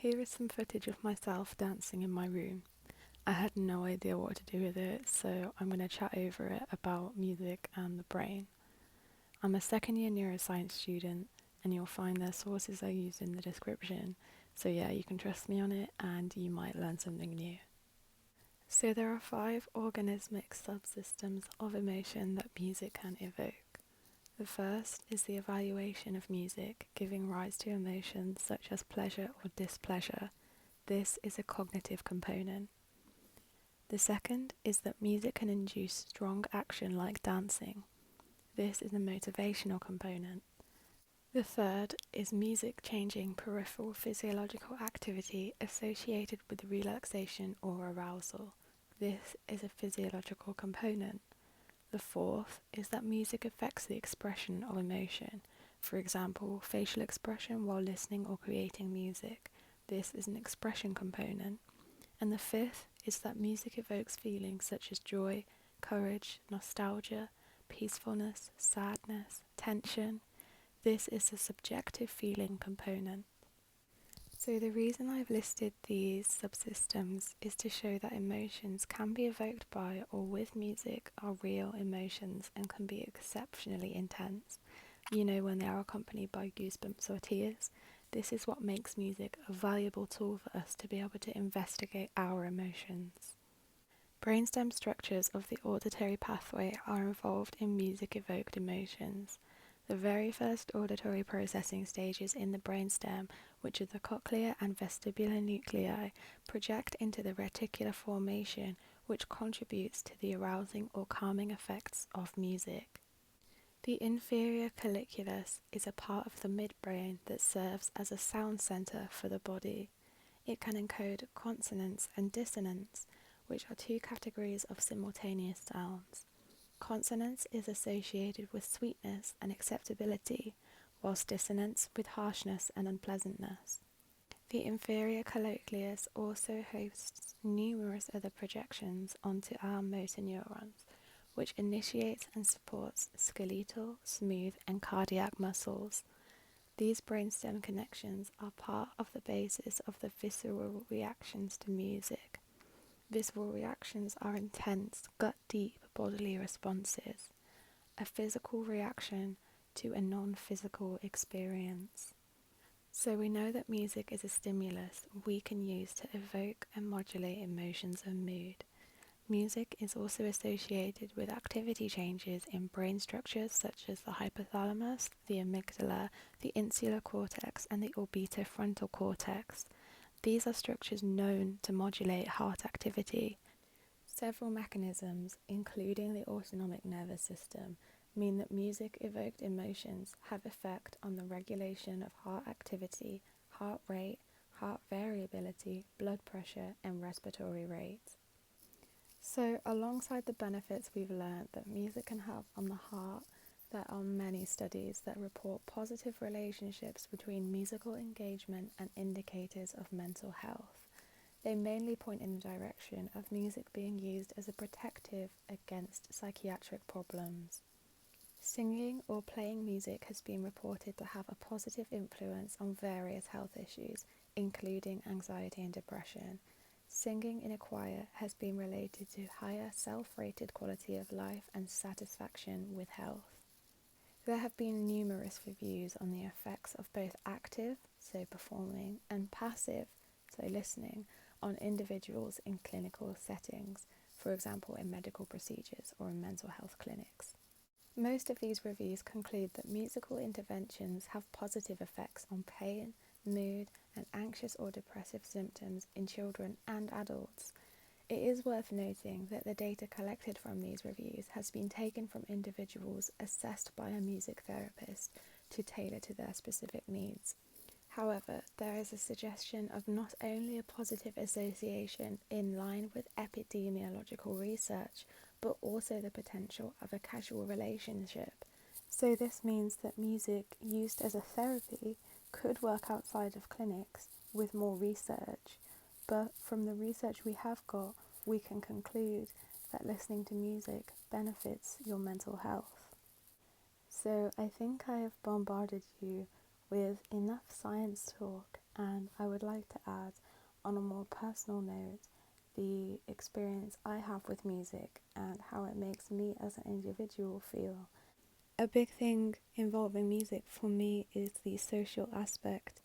Here is some footage of myself dancing in my room. I had no idea what to do with it, so I'm going to chat over it about music and the brain. I'm a second year neuroscience student, and you'll find the sources I use in the description, so yeah, you can trust me on it and you might learn something new. So there are 5 organismic subsystems of emotion that music can evoke. The first is the evaluation of music, giving rise to emotions such as pleasure or displeasure. This is a cognitive component. The second is that music can induce strong action like dancing. This is a motivational component. The third is music changing peripheral physiological activity associated with relaxation or arousal. This is a physiological component. The fourth is that music affects the expression of emotion, for example, facial expression while listening or creating music. This is an expression component. And the fifth is that music evokes feelings such as joy, courage, nostalgia, peacefulness, sadness, tension. This is the subjective feeling component. So the reason I've listed these subsystems is to show that emotions can be evoked by or with music are real emotions and can be exceptionally intense. You know, when they are accompanied by goosebumps or tears. This is what makes music a valuable tool for us to be able to investigate our emotions. Brainstem structures of the auditory pathway are involved in music-evoked emotions. The very first auditory processing stages in the brainstem, which are the cochlear and vestibular nuclei, project into the reticular formation, which contributes to the arousing or calming effects of music. The inferior colliculus is a part of the midbrain that serves as a sound center for the body. It can encode consonance and dissonance, which are 2 categories of simultaneous sounds. Consonance is associated with sweetness and acceptability, whilst dissonance with harshness and unpleasantness. The inferior colliculus also hosts numerous other projections onto our motor neurons, which initiates and supports skeletal, smooth, and cardiac muscles. These brainstem connections are part of the basis of the visceral reactions to music. Visceral reactions are intense, gut-deep bodily responses, a physical reaction to a non-physical experience. So we know that music is a stimulus we can use to evoke and modulate emotions and mood. Music is also associated with activity changes in brain structures such as the hypothalamus, the amygdala, the insular cortex, and the orbitofrontal cortex. These are structures known to modulate heart activity. Several mechanisms, including the autonomic nervous system, mean that music-evoked emotions have effect on the regulation of heart activity, heart rate, heart variability, blood pressure, and respiratory rate. So, alongside the benefits we've learned that music can have on the heart, there are many studies that report positive relationships between musical engagement and indicators of mental health. They mainly point in the direction of music being used as a protective against psychiatric problems. Singing or playing music has been reported to have a positive influence on various health issues, including anxiety and depression. Singing in a choir has been related to higher self-rated quality of life and satisfaction with health. There have been numerous reviews on the effects of both active, so performing, and passive, so listening, on individuals in clinical settings, for example in medical procedures or in mental health clinics. Most of these reviews conclude that musical interventions have positive effects on pain, mood, and anxious or depressive symptoms in children and adults. It is worth noting that the data collected from these reviews has been taken from individuals assessed by a music therapist to tailor to their specific needs. However, there is a suggestion of not only a positive association in line with epidemiological research, but also the potential of a causal relationship. So this means that music used as a therapy could work outside of clinics with more research. But from the research we have got, we can conclude that listening to music benefits your mental health. So I think I have bombarded you with enough science talk, and I would like to add, on a more personal note, the experience I have with music and how it makes me as an individual feel. A big thing involving music for me is the social aspect.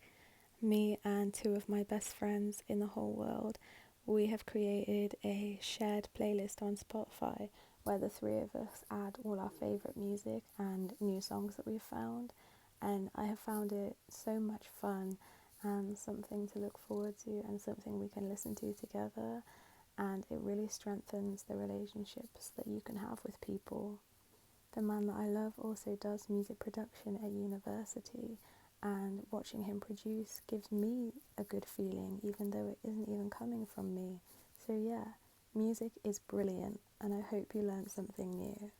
Me and two of my best friends in the whole world, we have created a shared playlist on Spotify where the three of us add all our favourite music and new songs that we've found. And I have found it so much fun and something to look forward to and something we can listen to together. And it really strengthens the relationships that you can have with people. The man that I love also does music production at university, and watching him produce gives me a good feeling, even though it isn't even coming from me. So, yeah, music is brilliant, and I hope you learned something new.